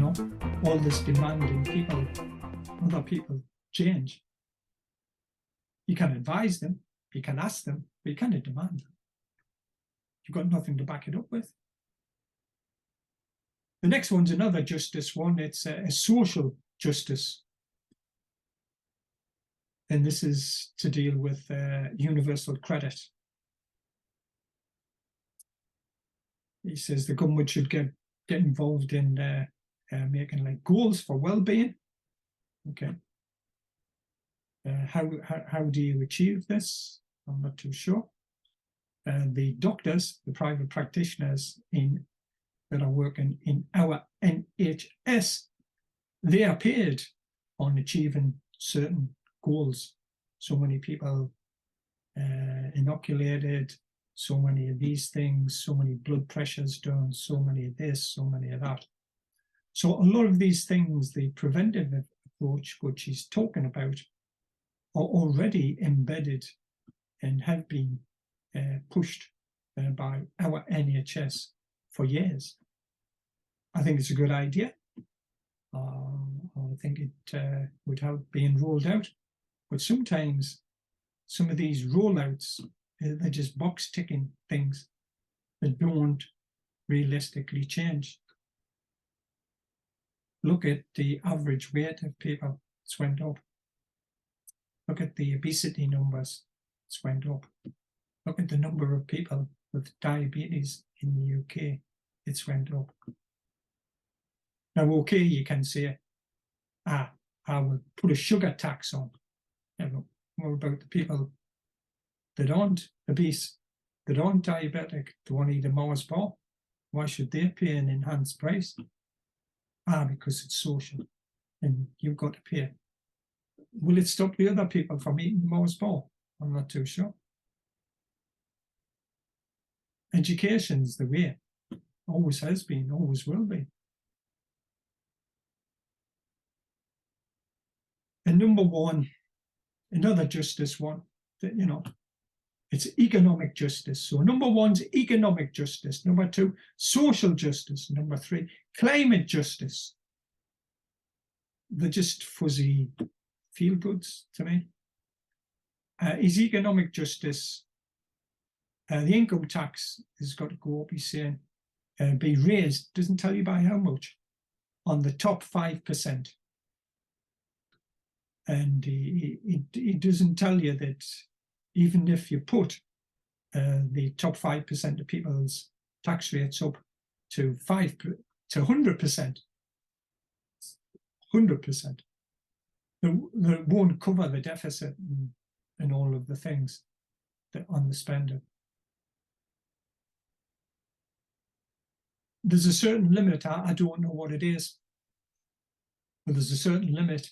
all this demanding other people change. You can advise them, you can ask them, but you cannot demand them. You've got nothing to back it up with. The next one's another justice one. It's a social justice. And this is to deal with universal credit. He says the government should get involved in making like goals for well-being. Okay. How do you achieve this? I'm not too sure. The doctors, the private practitioners that are working in our NHS, they are paid on achieving certain goals. So many people inoculated, so many of these things, so many blood pressures done, so many of this, so many of that. So a lot of these things, the preventive approach, which he's talking about, are already embedded and have been pushed by our NHS for years. I think it's a good idea. I think it would help being rolled out. But sometimes some of these rollouts, they're just box ticking things that don't realistically change. Look at the average weight of people, it's went up. Look at the obesity numbers, it's went up. Look at the number of people with diabetes in the UK, it's went up. Now, okay, you can say, I will put a sugar tax on. What about the people that aren't obese, that aren't diabetic, that want to eat a Mars bar? Why should they pay an enhanced price? Because it's social and you've got to pay. Will it stop the other people from eating Mars bar? I'm not too sure. Education's the way. Always has been, always will be. And number one, another justice one, that, it's economic justice. So number one's economic justice. Number two, social justice. Number three, climate justice. They're just fuzzy feel-goods to me. Is economic justice, the income tax has got to go up, he's saying, be raised, doesn't tell you by how much, on the top 5%. And it doesn't tell you that even if you put the top 5% of people's tax rates up to 100%, 100%, that won't cover the deficit and all of the things that on the spending. There's a certain limit. I don't know what it is, but there's a certain limit.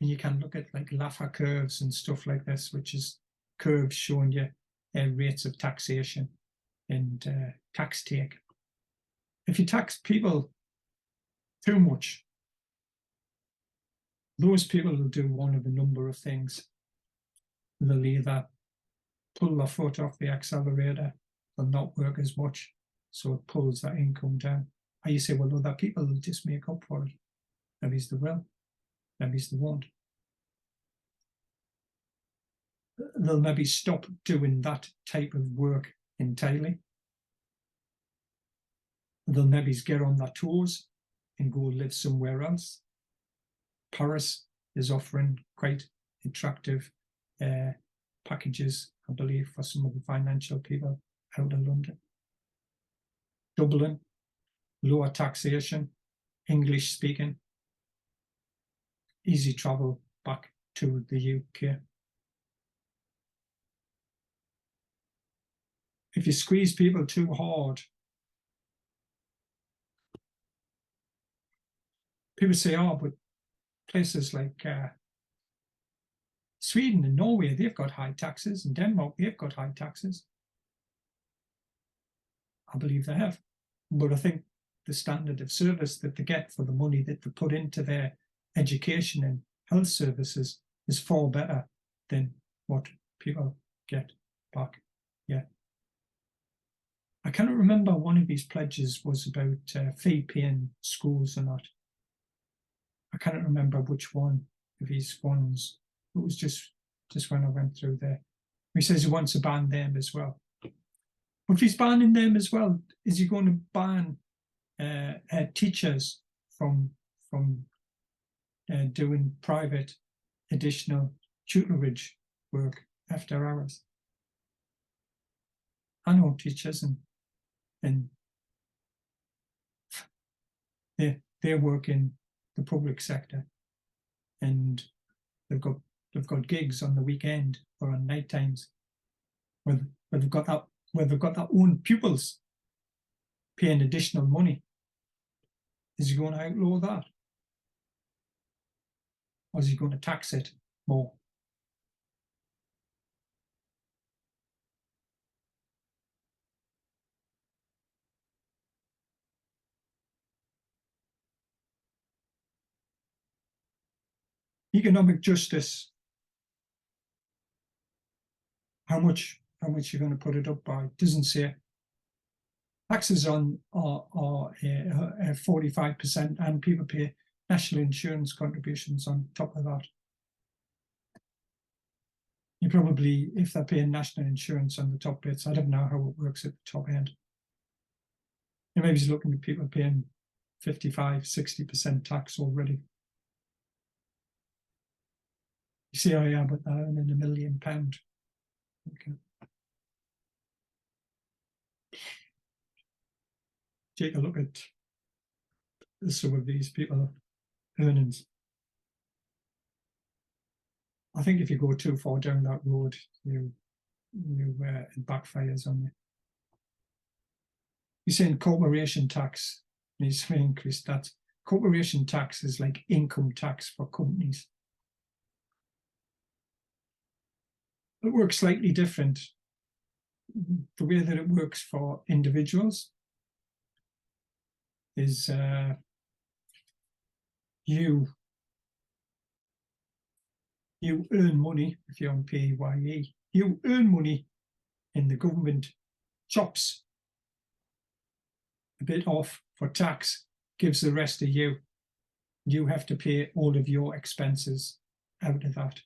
And you can look at like Laffer curves and stuff like this, which is curves showing you rates of taxation and tax take. If you tax people too much, those people will do one of a number of things. They'll either pull their foot off the accelerator, they'll not work as much, so it pulls that income down. And you say, well, other people will just make up for it. Maybe they will, maybe they won't. They'll maybe stop doing that type of work entirely. They'll maybe get on their toes and go live somewhere else. Paris is offering quite attractive packages, I believe, for some of the financial people out of London. Dublin, lower taxation, English speaking, easy travel back to the UK. If you squeeze people too hard, people say, oh, but places like Sweden and Norway, they've got high taxes, and Denmark, they've got high taxes. I believe they have. But I think the standard of service that they get for the money that they put into their education and health services is far better than what people get back. Yeah. I cannot remember one of his pledges was about fee paying schools or not. I cannot remember which one of his ones. It was just when I went through there. He says he wants to ban them as well. But if he's banning them as well, is he going to ban teachers from doing private additional tutorage work after hours? I know teachers and they work in the public sector, and they've got gigs on the weekend or on night times where they've got their own pupils paying additional money. Is he going to outlaw that? Or is he going to tax it more? Economic justice. How much you're going to put it up by? Doesn't say. Taxes are 45%, and people pay national insurance contributions on top of that. You probably, if they're paying national insurance on the top bits, I don't know how it works at the top end. You maybe just looking at people paying 55-60% tax already. You see, oh yeah, but they're earning £1 million. Okay. Take a look at some of these people earnings. I think if you go too far down that road, it backfires on you. You're saying corporation tax needs to increase. That corporation tax is like income tax for companies. It works slightly different. The way that it works for individuals is you earn money if you're on PAYE. You earn money, and the government chops a bit off for tax, gives the rest to you. You have to pay all of your expenses out of that.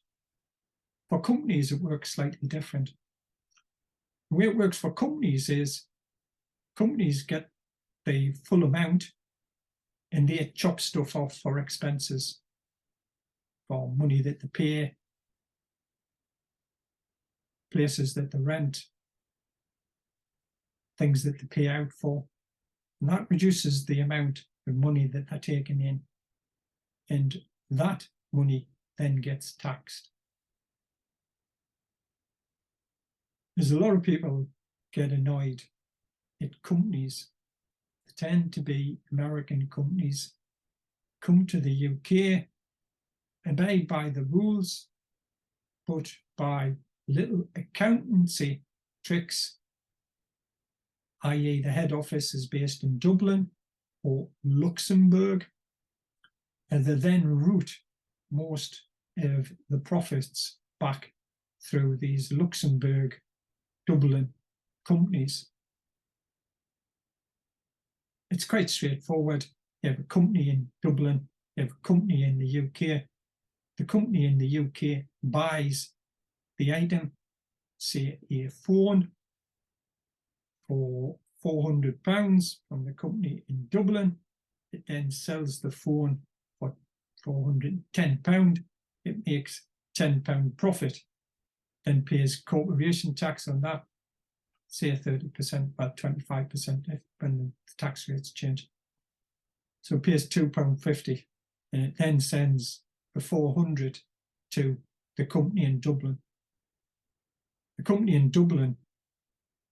For companies, it works slightly different. The way it works for companies is companies get the full amount and they chop stuff off for expenses, for money that they pay, places that they rent, things that they pay out for. And that reduces the amount of money that they're taking in. And that money then gets taxed. There's a lot of people get annoyed at companies. They tend to be American companies, come to the UK, obey by the rules, but by little accountancy tricks, i.e. the head office is based in Dublin or Luxembourg, and they then route most of the profits back through these Luxembourg, Dublin companies. It's quite straightforward. You have a company in Dublin, you have a company in the UK. The company in the UK buys the item, say a phone, for £400 from the company in Dublin. It then sells the phone for £410. It makes £10 profit, then pays corporation tax on that, say 30%, about 25% when the tax rates change. So it pays £2.50, and it then sends the 400 to the company in Dublin. The company in Dublin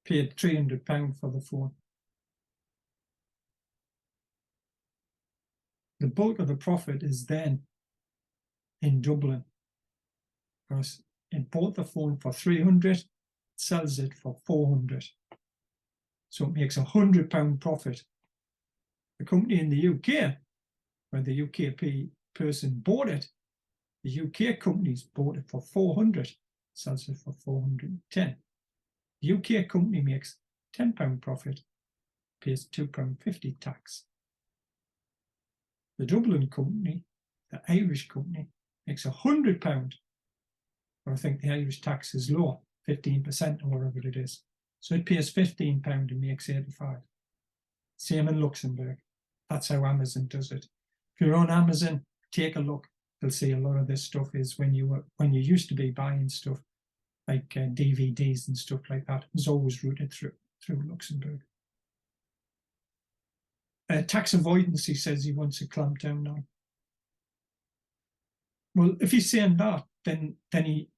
paid £300 for the phone. The bulk of the profit is then in Dublin, because it bought the phone for 300, sells it for 400. So it makes £100 profit. The company in the UK, where the UK person bought it, the UK companies bought it for 400, sells it for 410. The UK company makes £10 profit pays £2.50 tax. The Dublin company, the Irish company, makes £100, or I think the Irish tax is low, 15% or whatever it is. So it pays £15 and makes 85. Same in Luxembourg. That's how Amazon does it. If you're on Amazon, take a look. You'll see a lot of this stuff is when you used to be buying stuff like DVDs and stuff like that. It was always routed through Luxembourg. Tax avoidance, he says he wants to clamp down on. Well, if he's saying that, then he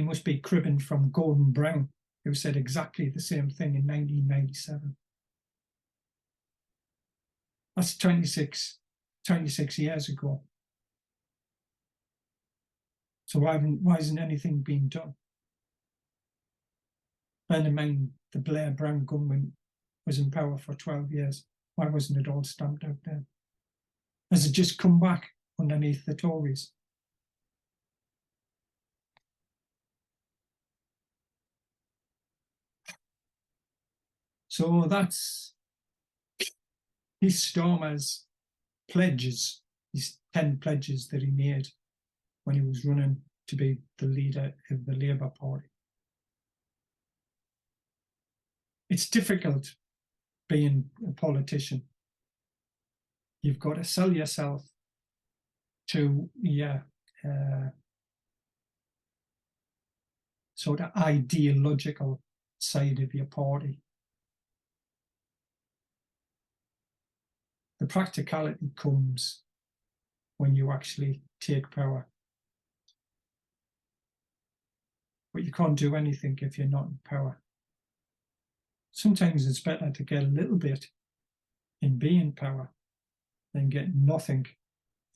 must be cribbing from Gordon Brown, who said exactly the same thing in 1997. That's 26 years ago. So why isn't anything being done? Bear in mind, the Blair Brown government was in power for 12 years. Why wasn't it all stamped out then? Has it just come back underneath the Tories? So that's Keir Starmer's pledges, these 10 pledges that he made when he was running to be the leader of the Labour Party. It's difficult being a politician. You've got to sell yourself to sort of ideological side of your party. The practicality comes when you actually take power. But you can't do anything if you're not in power. Sometimes it's better to get a little bit and be in power than get nothing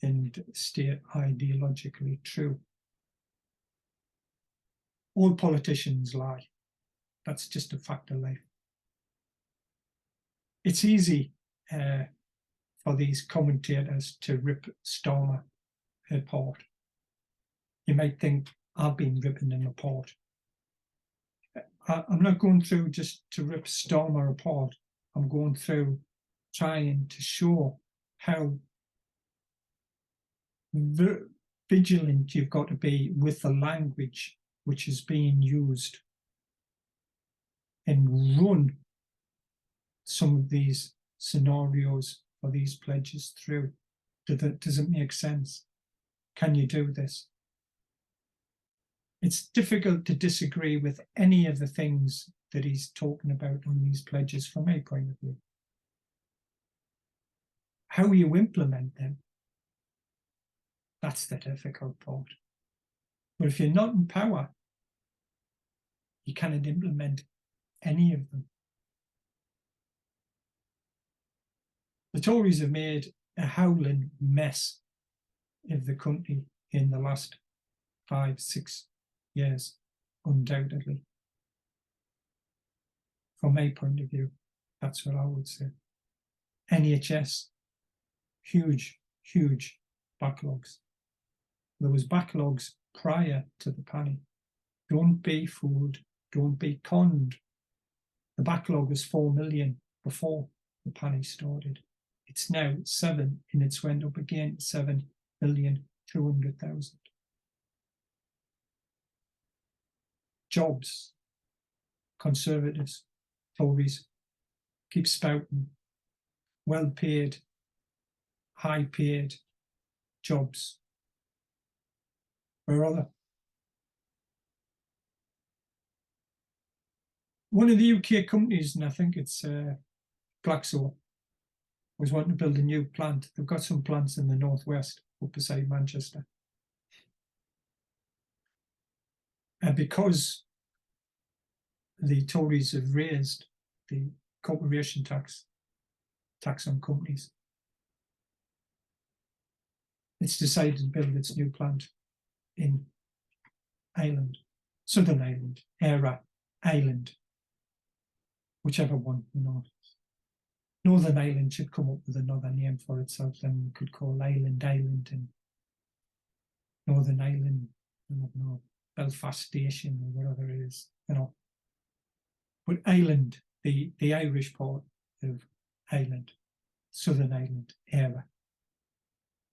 and stay ideologically true. All politicians lie. That's just a fact of life. It's easy for these commentators to rip Starmer apart. You might think, I've been ripping him apart. I'm not going through just to rip Starmer apart. I'm going through trying to show how vigilant you've got to be with the language which is being used and run some of these scenarios or these pledges through. Does it make sense? Can you do this? It's difficult to disagree with any of the things that he's talking about on these pledges from my point of view. How you implement them, that's the difficult part. But if you're not in power, you cannot implement any of them. The Tories have made a howling mess of the country in the last 5-6 years, undoubtedly. From my point of view, that's what I would say. NHS, huge backlogs. There was backlogs prior to the panic. Don't be fooled, don't be conned. The backlog was 4 million before the panic started. It's now 7, and it's went up again, 7,200,000. Jobs, Conservatives, Tories, keep spouting well-paid, high-paid jobs. Where are they? One of the UK companies, and I think it's Glaxo, was wanting to build a new plant. They've got some plants in the northwest, up beside Manchester. And because the Tories have raised the corporation tax on companies, it's decided to build its new plant in Ireland, Southern Ireland, Ireland, whichever one, Northern Ireland should come up with another name for itself, then we could call Ireland and Northern Ireland, I don't know, Belfast Station or whatever it is, But Ireland the Irish part of Ireland, Southern Ireland era.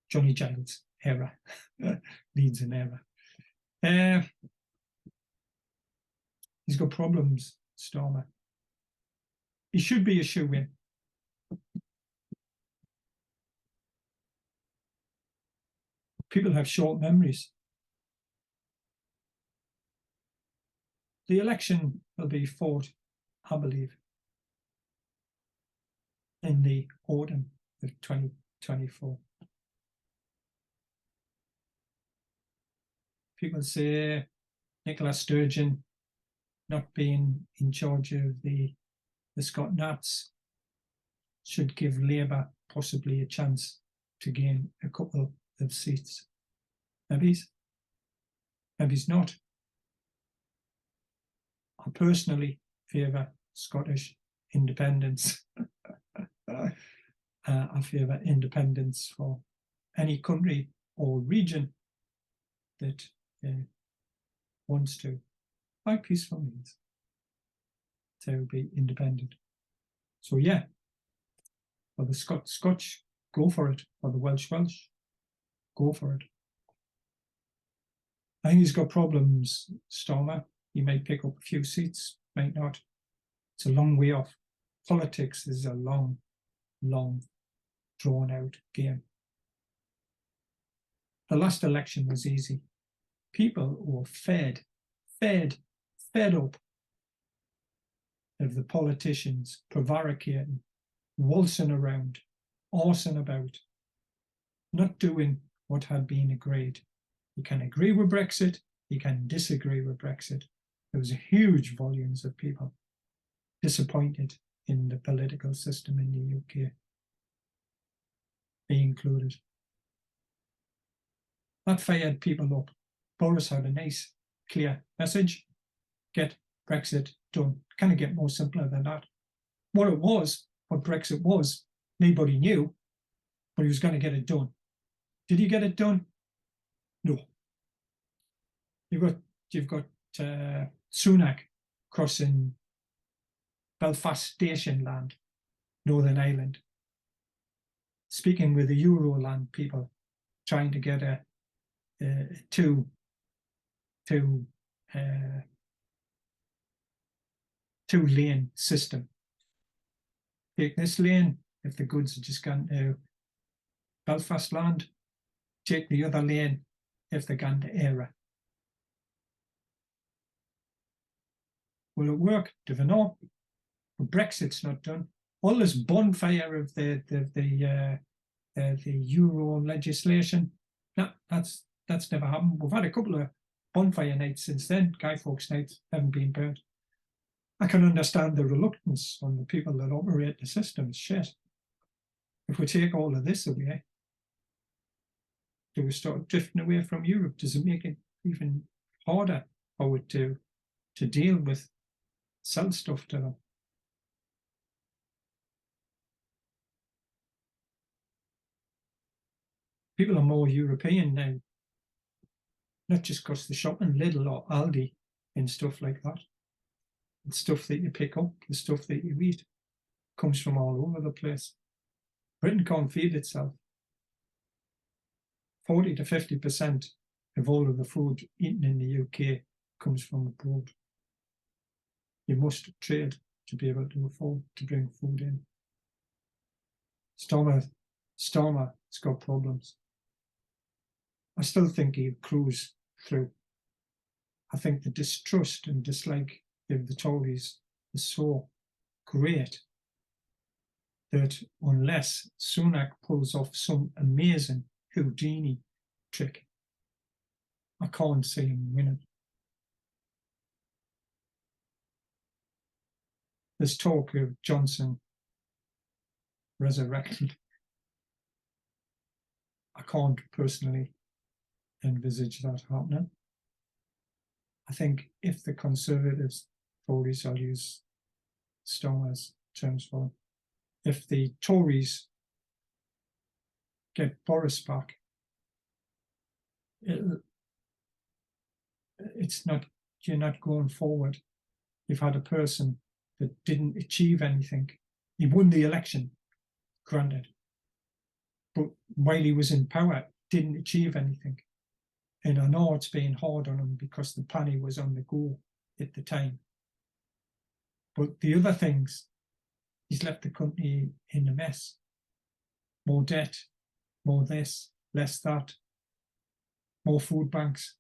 Johnny Giles era needs an era. He's got problems, Starmer. He should be a shoe-in. People have short memories. The election will be fought, I believe, in the autumn of 2024. People say Nicola Sturgeon not being in charge of the Scott Nats should give Labour possibly a chance to gain a couple of seats. Maybe he's not. I personally favour Scottish independence. I favour independence for any country or region that wants to, by peaceful means, to be independent. So yeah, for the Scotch, go for it. For the Welsh, go for it. I think he's got problems, Starmer. He may pick up a few seats, might not. It's a long way off. Politics is a long, drawn-out game. The last election was easy. People were fed up of the politicians prevaricating, waltzing around, arsing about, not doing what had been agreed. You can agree with Brexit, you can disagree with Brexit. There was huge volumes of people disappointed in the political system in the UK, me included. That fired people up. Boris had a nice, clear message: get Brexit done. Can it get more simpler than that? What Brexit was, nobody knew, but he was going to get it done. Did he get it done? No. You've got Sunak crossing Belfast Station land, Northern Ireland, speaking with the Euroland people, trying to get a two-lane system. Take this lane if the goods are just gone to Belfast land. Take the other lane if they're gone to Era. Will it work? Do they know? But Brexit's not done. All this bonfire of the Euro legislation, that's never happened. We've had a couple of bonfire nights since then. Guy Fawkes nights haven't been burnt. I can understand the reluctance on the people that operate the system. Shit. If we take all of this away, do we start drifting away from Europe? Does it make it even harder for it to deal with, sell stuff to them? People are more European now, not just because they shop in Lidl or Aldi and stuff like that. The stuff that you pick up, the stuff that you eat, comes from all over the place. Britain can't feed itself. 40 to 50% of all of the food eaten in the UK comes from abroad. You must trade to be able to afford to bring food in. Starmer's got problems. I still think he'll cruise through. I think the distrust and dislike of the Tories is so great that unless Sunak pulls off some amazing Houdini trick, I can't see him winning. There's talk of Johnson resurrected. I can't personally envisage that happening. I think if the Conservatives, Tories, I'll use Starmer's terms for them, if the Tories get Boris back, it's not, you're not going forward. You've had a person that didn't achieve anything. He won the election, granted, but while he was in power, didn't achieve anything. And I know it's been hard on him because the penny was on the go at the time. But the other things, he's left the country in a mess. More debt, more this, less that, more food banks,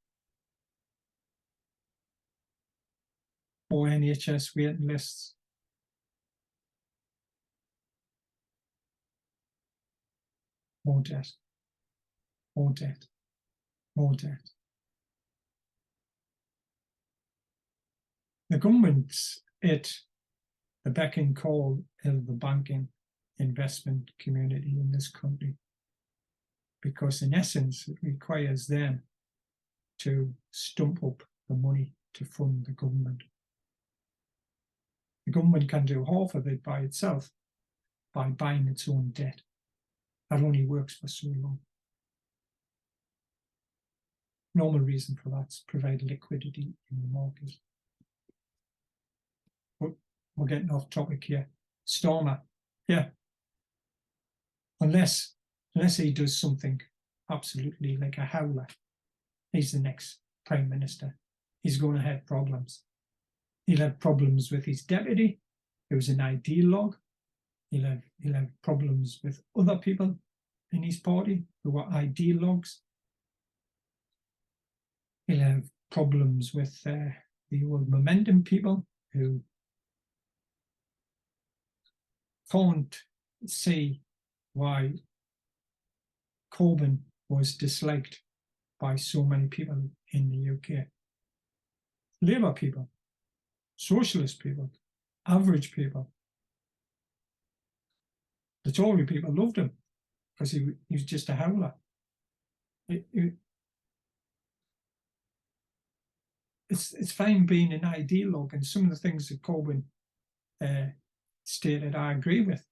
more NHS waiting lists. More debt, more debt, more debt. The government's at the beck and call of the banking investment community in this country, because in essence it requires them to stump up the money to fund the government. The government can do half of it by itself by buying its own debt. That only works for so long. Normal reason for that is provide liquidity in the market. But we're getting off topic here. Starmer, yeah. Unless he does something absolutely like a howler, he's the next Prime Minister. He's going to have problems. He'll have problems with his deputy, who's an ideologue. He'll have problems with other people in his party who are ideologues. He'll have problems with the old momentum people who can't see why Corbyn was disliked by so many people in the UK. Labour people, socialist people, average people. The Tory people loved him because he was just a howler. It's fine being an ideologue, and some of the things that Corbyn stated I agree with.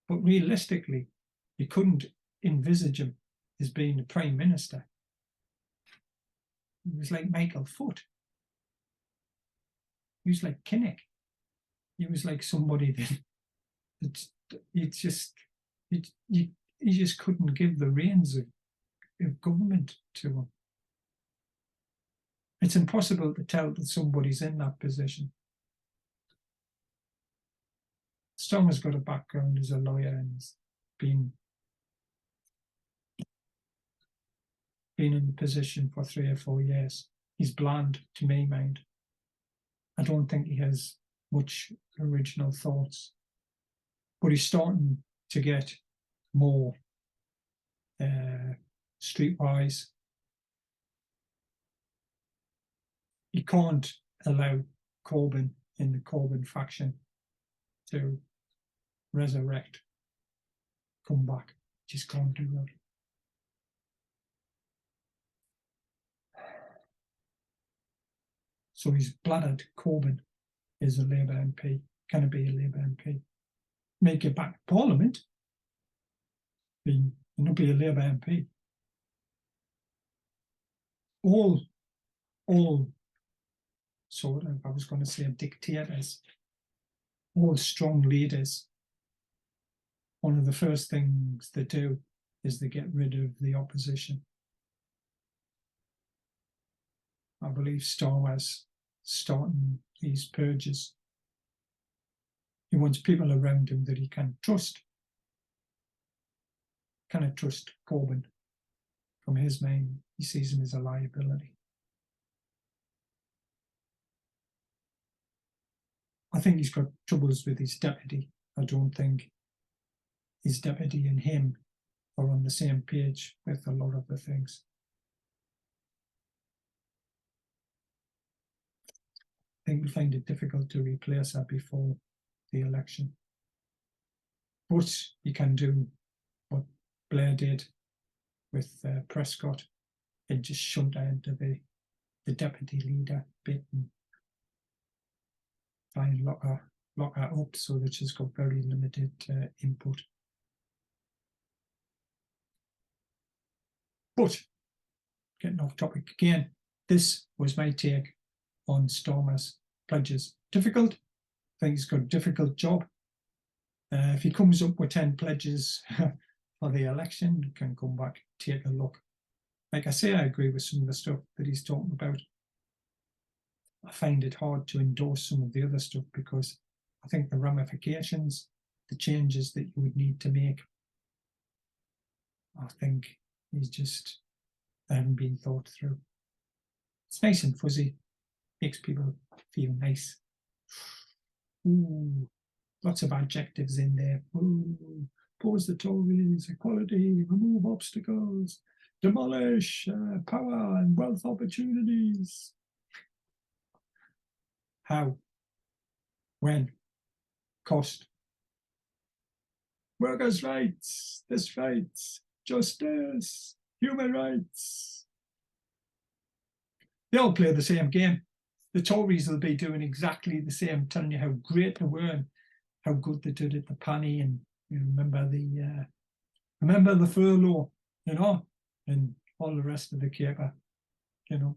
But realistically, you couldn't envisage him as being the Prime Minister. He was like Michael Foot. He was like Kinnock. He was like somebody that you just couldn't give the reins of government to him. It's impossible to tell that somebody's in that position. Starmer's got a background as a lawyer and has been in the position for 3 or 4 years. He's bland, to my mind. I don't think he has much original thoughts. But he's starting to get more streetwise. He can't allow Corbyn in the Corbyn faction to resurrect, come back. Just can't do that. So he's bladdered Corbyn is a Labour MP. Can it be a Labour MP? Make it back to Parliament. Not be a Labour MP. All sort of, I was going to say dictators, all strong leaders, one of the first things they do is they get rid of the opposition. I believe Starmer's starting these purges. He wants people around him that he can trust. Cannot trust Corbyn. From his mind, he sees him as a liability. I think he's got troubles with his deputy. I don't think his deputy and him are on the same page with a lot of the things. I think we find it difficult to replace her before the election. But you can do what Blair did with Prescott and just shunt her into the deputy leader bit and try and lock her up so that she's got very limited input. But getting off topic again, this was my take on Starmer's pledges difficult. I think he's got a difficult job. If he comes up with 10 pledges for the election, you can come back, take a look. Like I say, I agree with some of the stuff that he's talking about. I find it hard to endorse some of the other stuff because I think the ramifications, the changes that you would need to make, I think they haven't been thought through. It's nice and fuzzy, makes people feel nice. Ooh, lots of adjectives in there. Ooh, oppose the Tories, equality, remove obstacles, demolish power and wealth opportunities. How? When? Cost? Workers' rights, this rights, justice, human rights. They all play the same game. The Tories will be doing exactly the same, telling you how great they were and how good they did at the penny, and you remember the furlough, you know, and all the rest of the caper, you know.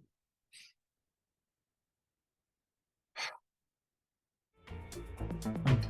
I'm